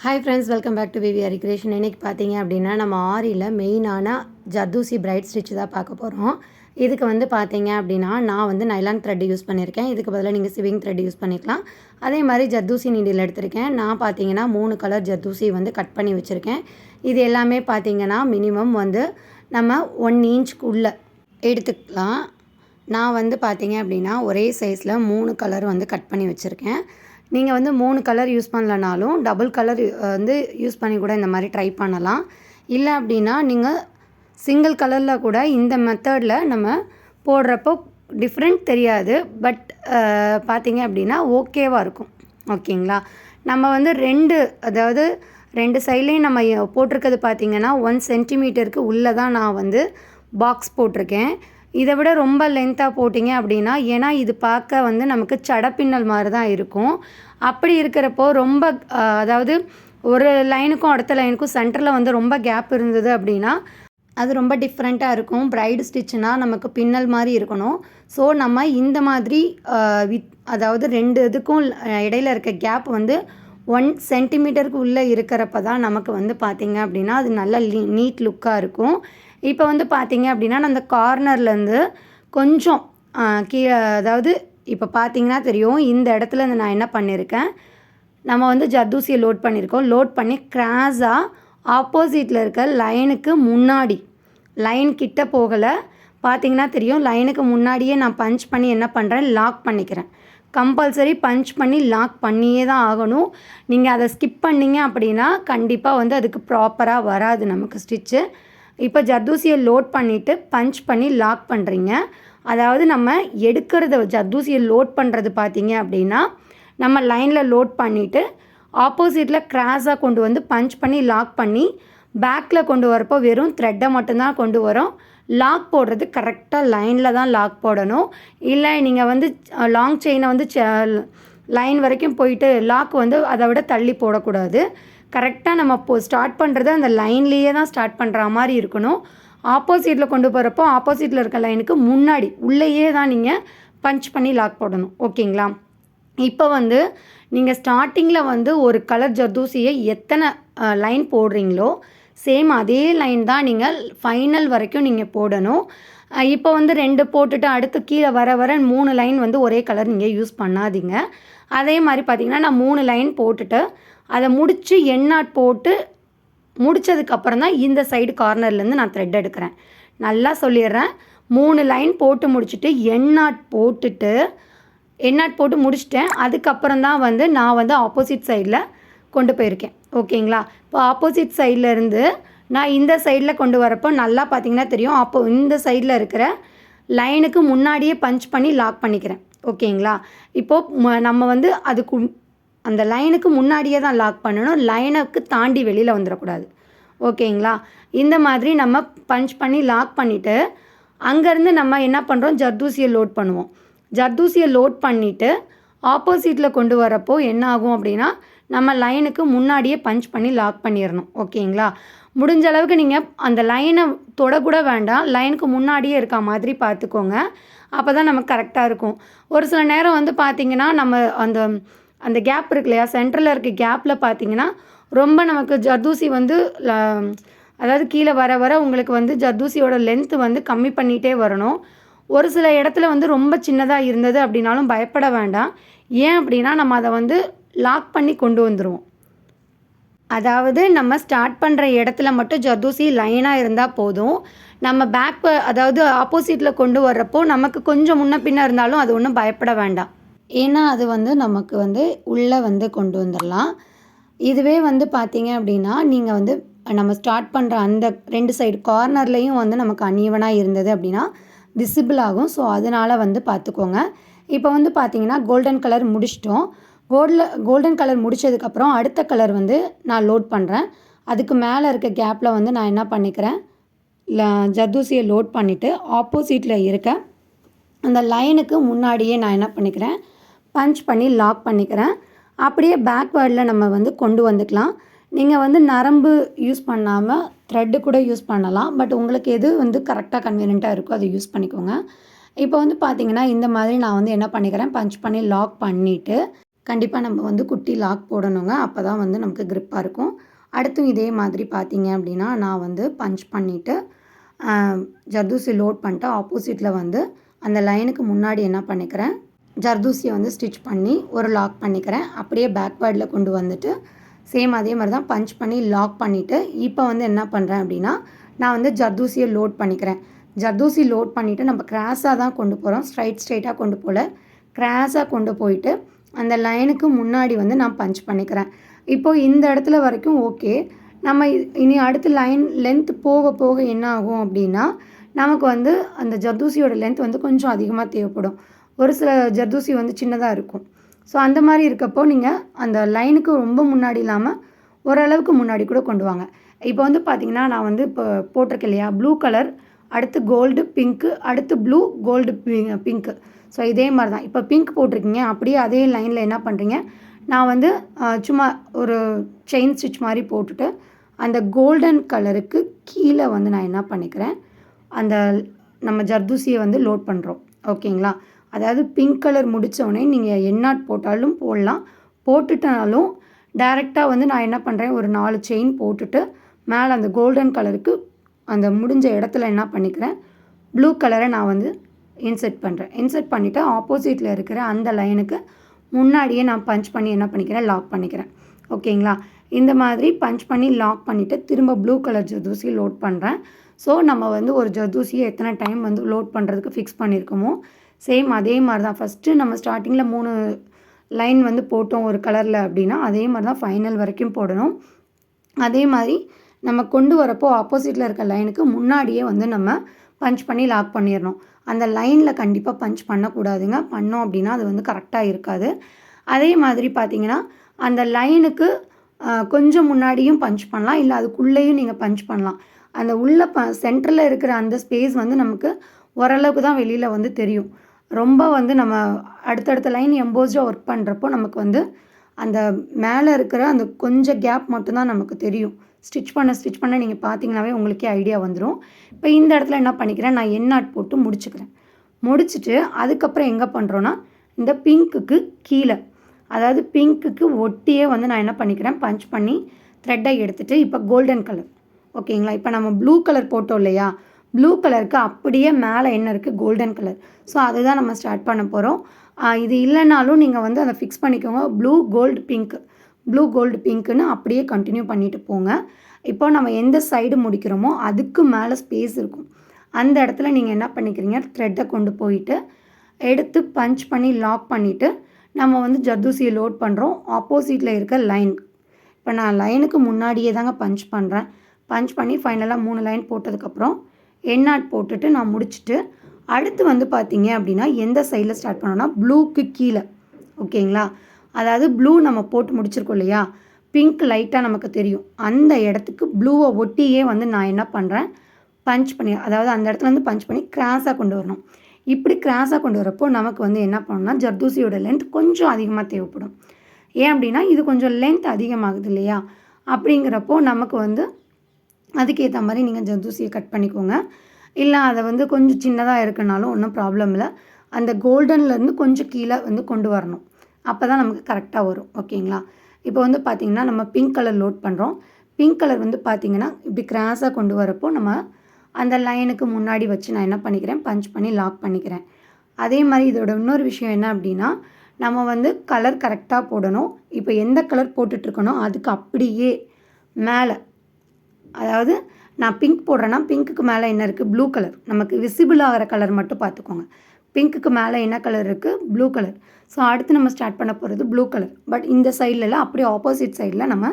Hi friends, welcome back to VVR creation. இன்றைக்கி பார்த்தீங்க அப்படின்னா நம்ம ஆரியில் மெயினான ஜர்தூசி பிரைட் ஸ்டிச் தான் பார்க்க போகிறோம். இதுக்கு வந்து பார்த்தீங்க அப்படின்னா நான் வந்து நைலான் த்ரெட் யூஸ் பண்ணியிருக்கேன். இதுக்கு பதிலாக நீங்கள் சிவிங் த்ரெட் யூஸ் பண்ணிக்கலாம். அதே மாதிரி ஜர்தூசி நீடில் எடுத்திருக்கேன். நான் பார்த்தீங்கன்னா 3 கலர் ஜர்தூசி வந்து கட் பண்ணி வச்சுருக்கேன். இது எல்லாமே பார்த்தீங்கன்னா மினிமம் வந்து நம்ம 1 இன்ச்சுக்குள்ளே எடுத்துக்கலாம். நான் வந்து பார்த்தீங்க அப்படின்னா ஒரே சைஸில் 3 கலர் வந்து கட் பண்ணி வச்சுருக்கேன். நீங்கள் வந்து 3 கலர் யூஸ் பண்ணலனாலும் டபுள் கலர் வந்து யூஸ் பண்ணி கூட இந்த மாதிரி ட்ரை பண்ணலாம். இல்லை அப்படின்னா நீங்கள் சிங்கிள் கலரில் கூட இந்த மெத்தடில் நம்ம போடுறப்போ டிஃப்ரெண்ட் தெரியாது. பட் பார்த்தீங்க அப்படின்னா ஓகேவாக இருக்கும். ஓகேங்களா? நம்ம வந்து ரெண்டு சைட்லேயும் நம்ம போட்டிருக்கிறது பார்த்திங்கன்னா 1 சென்டிமீட்டருக்கு உள்ளே தான் நான் வந்து பாக்ஸ் போட்டிருக்கேன். இதை விட ரொம்ப லென்த்தாக போட்டிங்க அப்படின்னா, ஏன்னா இது பார்க்க வந்து நமக்கு சடப்பின்னல் மாதிரி தான் இருக்கும். அப்படி இருக்கிறப்போ ரொம்ப அதாவது ஒரு லைனுக்கும் அடுத்த லைனுக்கும் சென்டரில் வந்து ரொம்ப கேப் இருந்தது அப்படின்னா அது ரொம்ப டிஃப்ரெண்ட்டாக இருக்கும். பிரைடு ஸ்டிச்சுனால் நமக்கு பின்னல் மாதிரி இருக்கணும். ஸோ நம்ம இந்த மாதிரி அதாவது 2 இதுக்கும் இடையில இருக்க கேப் வந்து 1 சென்டிமீட்டருக்கு உள்ளே இருக்கிறப்ப தான் நமக்கு வந்து பார்த்திங்க அப்படின்னா அது நல்ல நீட் லுக்காக இருக்கும். இப்போ வந்து பார்த்திங்க அப்படின்னா நான் அந்த கார்னர்லேருந்து கொஞ்சம் கீழே, அதாவது இப்போ பார்த்திங்கன்னா தெரியும் இந்த இடத்துல நான் என்ன பண்ணியிருக்கேன், நம்ம வந்து ஜர்தூசியை லோட் பண்ணியிருக்கோம். லோட் பண்ணி கிராஸாக ஆப்போசிட்டில் இருக்க லைனுக்கு முன்னாடி, லைன் கிட்ட போகலை, பார்த்திங்கன்னா தெரியும் லைனுக்கு முன்னாடியே நான் பஞ்ச் பண்ணி என்ன பண்ணுறேன், லாக் பண்ணிக்கிறேன். கம்பல்சரி பஞ்ச் பண்ணி லாக் பண்ணியே தான் ஆகணும். நீங்கள் அதை ஸ்கிப் பண்ணிங்க அப்படின்னா கண்டிப்பாக வந்து அதுக்கு ப்ராப்பராக வராது நமக்கு ஸ்டிச்சு. இப்போ ஜர்தூசியை லோட் பண்ணிவிட்டு பஞ்ச் பண்ணி லாக் பண்ணுறீங்க. அதாவது நம்ம எடுக்கிறத ஜர்தூசியை லோட் பண்ணுறது பார்த்திங்க அப்படின்னா நம்ம லைனில் லோட் பண்ணிவிட்டு ஆப்போசிட்டில் கிராஸாக கொண்டு வந்து பஞ்ச் பண்ணி லாக் பண்ணி பேக்கில் கொண்டு வரப்போ வெறும் த்ரெட்டை மட்டும்தான் கொண்டு வரோம். லாக் போடுறது கரெக்டாக லைனில் தான் லாக் போடணும். இல்லை நீங்கள் வந்து லாங் செயினை வந்து லைன் வரைக்கும் போயிட்டு லாக் வந்து அதை விட தள்ளி போடக்கூடாது. கரெக்டாக நம்ம ஸ்டார்ட் பண்ணுறது அந்த லைன்லேயே தான் ஸ்டார்ட் பண்ணுற மாதிரி இருக்கணும். ஆப்போசிட்டில் கொண்டு போகிறப்போ ஆப்போசிட்டில் இருக்க லைனுக்கு முன்னாடி உள்ளேயே தான் நீங்கள் பஞ்ச் பண்ணி லாக் போடணும். ஓகேங்களா? இப்போ வந்து நீங்கள் ஸ்டார்டிங்கில் வந்து ஒரு கலர் ஜர்தூசியை எத்தனை லைன் போடுறீங்களோ சேம் அதே லைன் தான் நீங்கள் ஃபைனல் வரைக்கும் நீங்கள் போடணும். இப்போ வந்து 2 போட்டுட்டு அடுத்து கீழே வர 3 லைன் வந்து ஒரே கலர் நீங்கள் யூஸ் பண்ணாதீங்க. அதே மாதிரி பார்த்திங்கன்னா நான் 3 லைன் போட்டுட்டு அதை முடித்து எண்ணாட் போட்டு முடித்ததுக்கப்புறம் தான் இந்த சைடு கார்னர்லேருந்து நான் த்ரெட் எடுக்கிறேன். நல்லா சொல்லிடுறேன், 3 லைன் போட்டு முடிச்சுட்டு எண்ணாட் போட்டு முடிச்சிட்டேன். அதுக்கப்புறம் தான் வந்து நான் வந்து ஆப்போசிட் சைடில் கொண்டு போயிருக்கேன். ஓகேங்களா? இப்போ ஆப்போசிட் சைடில் இருந்து நான் இந்த சைடில் கொண்டு வரப்போ நல்லா பார்த்திங்கன்னா தெரியும், அப்போ இந்த சைடில் இருக்கிற லைனுக்கு முன்னாடியே பஞ்ச் பண்ணி லாக் பண்ணிக்கிறேன். ஓகேங்களா? இப்போது நம்ம வந்து அதுக்கு அந்த லைனுக்கு முன்னாடியே தான் லாக் பண்ணணும். லைனுக்கு தாண்டி வெளியில் வந்துடக்கூடாது. ஓகேங்களா? இந்த மாதிரி நம்ம பஞ்ச் பண்ணி லாக் பண்ணிவிட்டு அங்கேருந்து நம்ம என்ன பண்ணுறோம், ஜர்தூசியை லோட் பண்ணுவோம். ஜர்தூசியை லோட் பண்ணிவிட்டு ஆப்போசிட்டில் கொண்டு வரப்போ என்ன ஆகும் அப்படின்னா நம்ம லைனுக்கு முன்னாடியே பஞ்ச் பண்ணி லாக் பண்ணிடணும். ஓகேங்களா? முடிஞ்ச அளவுக்கு நீங்கள் அந்த லைனை தொடக்கூட வேண்டாம், லைனுக்கு முன்னாடியே இருக்க மாதிரி பார்த்துக்கோங்க. அப்போ தான் நமக்கு கரெக்டாக இருக்கும். ஒரு சில நேரம் வந்து பார்த்திங்கன்னா நம்ம அந்த கேப் இருக்கு இல்லையா, சென்டரில் இருக்க கேப்பில் பார்த்திங்கன்னா ரொம்ப நமக்கு ஜர்தூசி வந்து அதாவது கீழே வர உங்களுக்கு வந்து ஜர்தூசியோட லென்த்து வந்து கம்மி பண்ணிகிட்டே வரணும். ஒரு சில இடத்துல வந்து ரொம்ப சின்னதாக இருந்தது அப்படின்னாலும் பயப்பட வேண்டாம். ஏன் அப்படின்னா நம்ம அதை வந்து லாக் பண்ணி கொண்டு வந்துடுவோம். அதாவது நம்ம ஸ்டார்ட் பண்ணுற இடத்துல மட்டும் ஜர்தூசி லைனாக இருந்தால் போதும். நம்ம அதாவது ஆப்போசிட்டில் கொண்டு வர்றப்போ நமக்கு கொஞ்சம் முன்ன பின்ன இருந்தாலும் அது ஒன்றும் பயப்பட வேண்டாம். ஏன்னா அது வந்து நமக்கு வந்து உள்ளே வந்து கொண்டு வந்துடலாம். இதுவே வந்து பார்த்திங்க அப்படின்னா நீங்கள் வந்து நம்ம ஸ்டார்ட் பண்ணுற அந்த 2 சைடு கார்னர்லேயும் வந்து நமக்கு அன்ஈவனாக இருந்தது அப்படின்னா விசிபிள் ஆகும். ஸோ அதனால் வந்து பார்த்துக்கோங்க. இப்போ வந்து பார்த்திங்கன்னா கோல்டன் கலர் முடிச்சிட்டோம். கோல்டன் கலர் முடித்ததுக்கப்புறம் அடுத்த கலர் வந்து நான் லோட் பண்ணுறேன். அதுக்கு மேலே இருக்க கேப்பில் வந்து நான் என்ன பண்ணிக்கிறேன், ஜர்தூசியை லோட் பண்ணிவிட்டு ஆப்போசிட்டில் இருக்க அந்த லைனுக்கு முன்னாடியே நான் என்ன பண்ணிக்கிறேன், பஞ்ச் பண்ணி லாக் பண்ணிக்கிறேன். அப்படியே பேக்வேர்டில் நம்ம வந்து கொண்டு வந்துக்கலாம். நீங்கள் வந்து நரம்பு யூஸ் பண்ணாமல் த்ரெட்டு கூட யூஸ் பண்ணலாம். பட் உங்களுக்கு எது வந்து கரெக்டாக கன்வீனியண்ட்டாக இருக்கோ அதை யூஸ் பண்ணிக்கோங்க. இப்போ வந்து பார்த்திங்கன்னா இந்த மாதிரி நான் வந்து என்ன பண்ணிக்கிறேன், பஞ்ச் பண்ணி லாக் பண்ணிவிட்டு கண்டிப்பாக நம்ம வந்து குட்டி லாக் போடணுங்க. அப்போ தான் வந்து நமக்கு கிரிப்பாக இருக்கும். அடுத்தும் இதே மாதிரி பார்த்தீங்க அப்படின்னா, நான் வந்து பஞ்ச் பண்ணிவிட்டு ஜர்தூசி லோட் பண்ணிட்டு ஆப்போசிட்டில் வந்து அந்த லைனுக்கு முன்னாடி என்ன பண்ணிக்கிறேன், ஜர்தூசியை வந்து ஸ்டிச் பண்ணி ஒரு லாக் பண்ணிக்கிறேன். அப்படியே பேக்வேர்டில் கொண்டு வந்துட்டு சேம் அதே மாதிரி தான் பஞ்ச் பண்ணி லாக் பண்ணிவிட்டு இப்போ வந்து என்ன பண்ணுறேன் அப்படின்னா, நான் வந்து ஜர்தூசியை லோட் பண்ணிக்கிறேன். ஜர்தூசி லோட் பண்ணிவிட்டு நம்ம கிராஸாக தான் கொண்டு போகிறோம். ஸ்ட்ரைட்டாக கொண்டு போகல. கிராஸாக கொண்டு போயிட்டு அந்த லைனுக்கு முன்னாடி வந்து நான் பஞ்ச் பண்ணிக்கிறேன். இப்போது இந்த இடத்துல வரைக்கும் ஓகே. நம்ம இனி அடுத்து லைன் லென்த் போக போக என்ன ஆகும் அப்படின்னா, நமக்கு வந்து அந்த ஜர்தூசியோட லென்த் வந்து கொஞ்சம் அதிகமாக தேவைப்படும். ஒரு சில ஜர்தூசி வந்து சின்னதாக இருக்கும். ஸோ அந்த மாதிரி இருக்கப்போ நீங்கள் அந்த லைனுக்கு ரொம்ப முன்னாடி இல்லாமல் ஓரளவுக்கு முன்னாடி கூட கொண்டு வாங்க. இப்போ வந்து பார்த்திங்கன்னா, நான் வந்து இப்போ போட்டிருக்கேன் இல்லையா, ப்ளூ கலர், அடுத்து கோல்டு, பிங்க்கு, அடுத்து ப்ளூ, கோல்டு, பிங்க்கு. ஸோ இதே மாதிரி தான் இப்போ பிங்க் போட்டிருக்கீங்க. அப்படியே அதே லைனில் என்ன பண்ணுறீங்க, நான் வந்து சும்மா ஒரு செயின் ஸ்டிச் மாதிரி போட்டுட்டு அந்த கோல்டன் கலருக்கு கீழே வந்து நான் என்ன பண்ணிக்கிறேன், அந்த நம்ம ஜர்தூசியை வந்து லோட் பண்ணுறோம். ஓகேங்களா? அதாவது பிங்க் கலர் முடித்தோடனே நீங்கள் எண்ணாட் போட்டாலும் போடலாம். போட்டுட்டாலும் டைரெக்டாக வந்து நான் என்ன பண்ணுறேன், ஒரு 4 செயின் போட்டுட்டு மேலே அந்த கோல்டன் கலருக்கு அந்த முடிஞ்ச இடத்துல என்ன பண்ணிக்கிறேன், ப்ளூ கலரை நான் வந்து இன்செர்ட் பண்ணுறேன். இன்செர்ட் பண்ணிவிட்டு ஆப்போசிட்டில் இருக்கிற அந்த லைனுக்கு முன்னாடியே நான் பஞ்ச் பண்ணி என்ன பண்ணிக்கிறேன், லாக் பண்ணிக்கிறேன். ஓகேங்களா? இந்த மாதிரி பஞ்ச் பண்ணி லாக் பண்ணிவிட்டு திரும்ப ப்ளூ கலர் ஜர்தூசி லோட் பண்ணுறேன். ஸோ நம்ம வந்து ஒரு ஜர்தூசியை எத்தனை டைம் வந்து லோட் பண்ணுறதுக்கு ஃபிக்ஸ் பண்ணியிருக்கோமோ சேம் அதே மாதிரி தான். ஃபஸ்ட்டு நம்ம ஸ்டார்டிங்கில் 3 லைன் வந்து போட்டோம் ஒரு கலரில் அப்படின்னா, அதே மாதிரி தான் ஃபைனல் வரைக்கும் போடணும். அதே மாதிரி நம்ம கொண்டு வரப்போ ஆப்போசிட்டில் இருக்க லைனுக்கு முன்னாடியே வந்து நம்ம பஞ்ச் பண்ணி லாக் பண்ணிடணும். அந்த லைனில் கண்டிப்பாக பஞ்ச் பண்ணக்கூடாதுங்க. பண்ணோம் அப்படின்னா அது வந்து கரெக்டாக இருக்காது. அதே மாதிரி பார்த்திங்கன்னா, அந்த லைனுக்கு கொஞ்சம் முன்னாடியும் பஞ்ச் பண்ணலாம், இல்லை அதுக்குள்ளேயும் நீங்கள் பஞ்ச் பண்ணலாம். அந்த உள்ள சென்டரில் இருக்கிற அந்த ஸ்பேஸ் வந்து நமக்கு ஓரளவுக்கு தான் வெளியில் வந்து தெரியும். ரொம்ப வந்து நம்ம அடுத்தடுத்த லைன் எம்போஸ்டாக ஒர்க் பண்ணுறப்போ நமக்கு வந்து அந்த மேலே இருக்கிற அந்த கொஞ்சம் கேப் மட்டும்தான் நமக்கு தெரியும். ஸ்டிச் பண்ண நீங்கள் பார்த்தீங்கன்னாவே உங்களுக்கே ஐடியா வந்துடும். இப்போ இந்த இடத்துல என்ன பண்ணிக்கிறேன், நான் எண்ணாட் போட்டு முடிச்சுக்கிறேன். முடிச்சுட்டு அதுக்கப்புறம் எங்கே பண்ணுறோன்னா, இந்த பிங்க்குக்கு கீழே, அதாவது பிங்க்குக்கு ஒட்டியே வந்து நான் என்ன பண்ணிக்கிறேன், பஞ்ச் பண்ணி த்ரெட்டை எடுத்துகிட்டு இப்போ கோல்டன் கலர். ஓகேங்களா? இப்போ நம்ம ப்ளூ கலர் போட்டோம் இல்லையா, ப்ளூ கலருக்கு அப்படியே மேலே என்ன இருக்குது, கோல்டன் கலர். ஸோ அதுதான் நம்ம ஸ்டார்ட் பண்ண போகிறோம். இது இல்லைனாலும் நீங்கள் வந்து அதை ஃபிக்ஸ் பண்ணிக்கோங்க. ப்ளூ கோல்டு பிங்க்குன்னு அப்படியே கண்டினியூ பண்ணிட்டு போங்க. இப்போ நம்ம எந்த சைடு முடிக்கிறோமோ அதுக்கு மேலே ஸ்பேஸ் இருக்கும். அந்த இடத்துல நீங்கள் என்ன பண்ணிக்கிறீங்க, த்ரெட்டை கொண்டு போயிட்டு எடுத்து பஞ்ச் பண்ணி லாக் பண்ணிவிட்டு நம்ம வந்து ஜர்தூசியை லோட் பண்ணுறோம். ஆப்போசிட்டில் இருக்க லைன், இப்போ நான் லைனுக்கு முன்னாடியே தாங்க பஞ்ச் பண்ணுறேன். பஞ்ச் பண்ணி ஃபைனலாக 3 லைன் போட்டதுக்கப்புறம் எண்ணாட் போட்டுட்டு நான் முடிச்சுட்டு அடுத்து வந்து பார்த்தீங்க அப்படின்னா எந்த சைடில் ஸ்டார்ட் பண்ணோன்னா, ப்ளூக்கு கீழே. ஓகேங்களா? அதாவது ப்ளூ நம்ம போட்டு முடிச்சிருக்கோம் இல்லையா, பிங்க் லைட்டாக நமக்கு தெரியும். அந்த இடத்துக்கு ப்ளூவை ஒட்டியே வந்து நான் என்ன பண்ணுறேன், பஞ்ச் பண்ணி, அதாவது அந்த இடத்துல வந்து பஞ்ச் பண்ணி கிராஸாக கொண்டு வரணும். இப்படி கிராஸாக கொண்டு வரப்போ நமக்கு வந்து என்ன பண்ணணும்னா, ஜர்தூசியோட லென்த் கொஞ்சம் அதிகமாக தேவைப்படும். ஏன் அப்படின்னா இது கொஞ்சம் லென்த் அதிகமாகுது இல்லையா, அப்படிங்கிறப்போ நமக்கு வந்து அதுக்கேற்ற மாதிரி நீங்கள் ஜர்தூசியை கட் பண்ணிக்கோங்க. இல்லை அதை வந்து கொஞ்சம் சின்னதாக இருக்குனாலும் ஒன்றும் ப்ராப்ளம் இல்லை. அந்த கோல்டன்லேருந்து கொஞ்சம் கீழே வந்து கொண்டு வரணும். அப்போ தான் நமக்கு கரெக்டாக வரும். ஓகேங்களா? இப்போ வந்து பார்த்திங்கன்னா நம்ம பிங்க் கலர் லோட் பண்ணுறோம். பிங்க் கலர் வந்து பார்த்திங்கன்னா இப்படி கிராஸாக கொண்டு வரப்போ நம்ம அந்த லைனுக்கு முன்னாடி வச்சு நான் என்ன பண்ணிக்கிறேன், பஞ்ச் பண்ணி லாக் பண்ணிக்கிறேன். அதே மாதிரி இதோட இன்னொரு விஷயம் என்ன அப்படின்னா, நம்ம வந்து கலர் கரெக்டாக போடணும். இப்போ எந்த கலர் போட்டுட்ருக்கனோ அதுக்கு அப்படியே மேலே, அதாவது நான் பிங்க் போடுறேன்னா பிங்க்குக்கு மேலே என்ன இருக்குது, ப்ளூ கலர். நமக்கு விசிபிள் ஆகிற கலர் மட்டும் பார்த்துக்கோங்க. பிங்க்குக்கு மேலே என்ன கலர் இருக்குது, ப்ளூ கலர். ஸோ அடுத்து நம்ம ஸ்டார்ட் பண்ண போகிறது ப்ளூ கலர். பட் இந்த சைட்லலாம் அப்படியே ஆப்போசிட் சைடில் நம்ம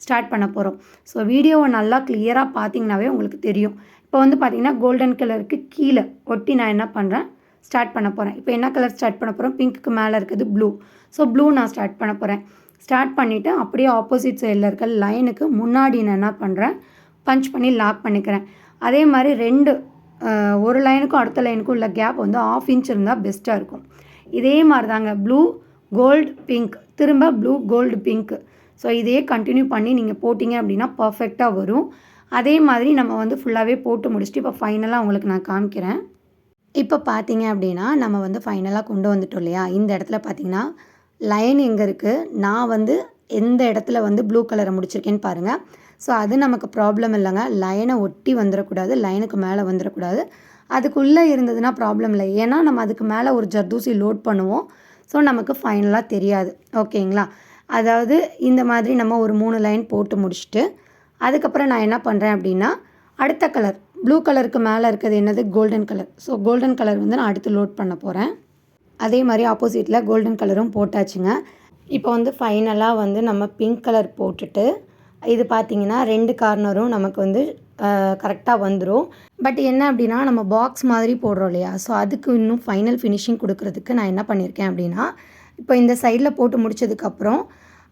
ஸ்டார்ட் பண்ண போகிறோம். ஸோ வீடியோவை நல்லா கிளியராக பார்த்தீங்கன்னாவே உங்களுக்கு தெரியும். இப்போ வந்து பார்த்திங்கன்னா கோல்டன் கலருக்கு கீழே ஒட்டி நான் என்ன பண்ணுறேன், ஸ்டார்ட் பண்ண போகிறேன். இப்போ என்ன கலர் ஸ்டார்ட் பண்ண போகிறோம், பிங்க்குக்கு மேலே இருக்குது ப்ளூ. ஸோ ப்ளூ நான் ஸ்டார்ட் பண்ண போகிறேன். ஸ்டார்ட் பண்ணிவிட்டு அப்படியே ஆப்போசிட் சைடில் இருக்க லைனுக்கு முன்னாடி நான் என்ன பண்ணுறேன், பஞ்ச் பண்ணி லாக் பண்ணிக்கிறேன். அதே மாதிரி ஒரு லைனுக்கும் அடுத்த லைனுக்கும் உள்ள கேப் வந்து 1/2 இன்ச் இருந்தால் பெஸ்ட்டாக இருக்கும். இதே மாதிரி தாங்க ப்ளூ கோல்டு பிங்க், திரும்ப ப்ளூ கோல்டு பிங்க். ஸோ இதையே கண்டினியூ பண்ணி நீங்கள் போட்டிங்க அப்படின்னா பர்ஃபெக்டாக வரும். அதே மாதிரி நம்ம வந்து ஃபுல்லாகவே போட்டு முடிச்சுட்டு இப்போ ஃபைனலாக உங்களுக்கு நான் காமிக்கிறேன். இப்போ பார்த்தீங்க அப்படின்னா நம்ம வந்து ஃபைனலாக கொண்டு வந்துட்டோம் இல்லையா, இந்த இடத்துல பார்த்தீங்கன்னா லைன் எங்கே இருக்குது, நான் வந்து எந்த இடத்துல வந்து ப்ளூ கலரை முடிச்சிருக்கேன்னு பாருங்கள். ஸோ அது நமக்கு ப்ராப்ளம் இல்லைங்க. லைனை ஒட்டி வந்துடக்கூடாது, லைனுக்கு மேலே வந்துடக்கூடாது. அதுக்குள்ளே இருந்ததுன்னா ப்ராப்ளம் இல்லை. ஏன்னா நம்ம அதுக்கு மேலே ஒரு ஜர்தூசி லோட் பண்ணுவோம். ஸோ நமக்கு ஃபைனலாக தெரியாது. ஓகேங்களா? அதாவது இந்த மாதிரி நம்ம ஒரு 3 லைன் போட்டு முடிச்சுட்டு அதுக்கப்புறம் நான் என்ன பண்ணுறேன் அப்படின்னா, அடுத்த கலர் ப்ளூ கலருக்கு மேலே இருக்கிறது என்னது, golden colour. So golden colour வந்து நான் அடுத்து லோட் பண்ண போகிறேன். அதே மாதிரி ஆப்போசிட்டில் கோல்டன் கலரும் போட்டாச்சுங்க. இப்போ வந்து ஃபைனலாக வந்து நம்ம பிங்க் கலர் போட்டுட்டு இது பார்த்திங்கன்னா 2 கார்னரும் நமக்கு வந்து கரெக்டாக வந்துடும். பட் என்ன அப்படின்னா நம்ம பாக்ஸ் மாதிரி போடுறோம் இல்லையா, ஸோ அதுக்கு இன்னும் ஃபைனல் ஃபினிஷிங் கொடுக்குறதுக்கு நான் என்ன பண்ணியிருக்கேன் அப்படின்னா, இப்போ இந்த சைடில் போட்டு முடித்ததுக்கப்புறம்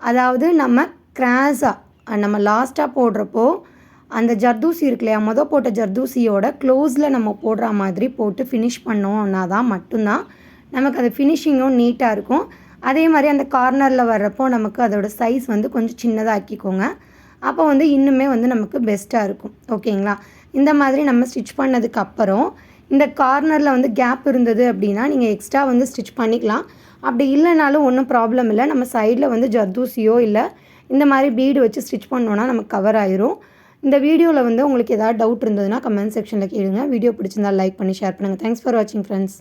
அதாவது நம்ம கிராஸாக நம்ம லாஸ்ட்டாக போடுறப்போ அந்த ஜர்தூசி இருக்கு இல்லையா, போட்ட ஜர்தூசியோட க்ளோஸில் நம்ம போடுற மாதிரி போட்டு ஃபினிஷ் பண்ணோம்னா தான் மட்டும்தான் நமக்கு அது ஃபினிஷிங்கும் நீட்டாக இருக்கும். அதே மாதிரி அந்த கார்னரில் வர்றப்போ நமக்கு அதோட சைஸ் வந்து கொஞ்சம் சின்னதாக ஆக்கிக்கோங்க. அப்போ வந்து இன்னுமே வந்து நமக்கு பெஸ்ட்டாக இருக்கும். ஓகேங்களா? இந்த மாதிரி நம்ம ஸ்டிச் பண்ணதுக்கப்புறம் இந்த கார்னரில் வந்து கேப் இருந்தது அப்படின்னா நீங்கள் எக்ஸ்ட்ரா வந்து ஸ்டிச் பண்ணிக்கலாம். அப்படி இல்லைனாலும் ஒன்றும் ப்ராப்ளம் இல்லை. நம்ம சைடில் வந்து ஜர்தூசியோ இல்லை இந்த மாதிரி பீடு வச்சு ஸ்டிச் பண்ணோன்னா நமக்கு கவர் ஆயிரும். இந்த வீடியோவில் வந்து உங்களுக்கு ஏதாவது டவுட் இருந்ததுன்னா கமெண்ட் செக்ஷனில் கேளுங்க. வீடியோ பிடிச்சிருந்தால் லைக் பண்ணி ஷேர் பண்ணுங்கள். தேங்க்ஸ் ஃபார் வாட்சிங் ஃப்ரெண்ட்ஸ்.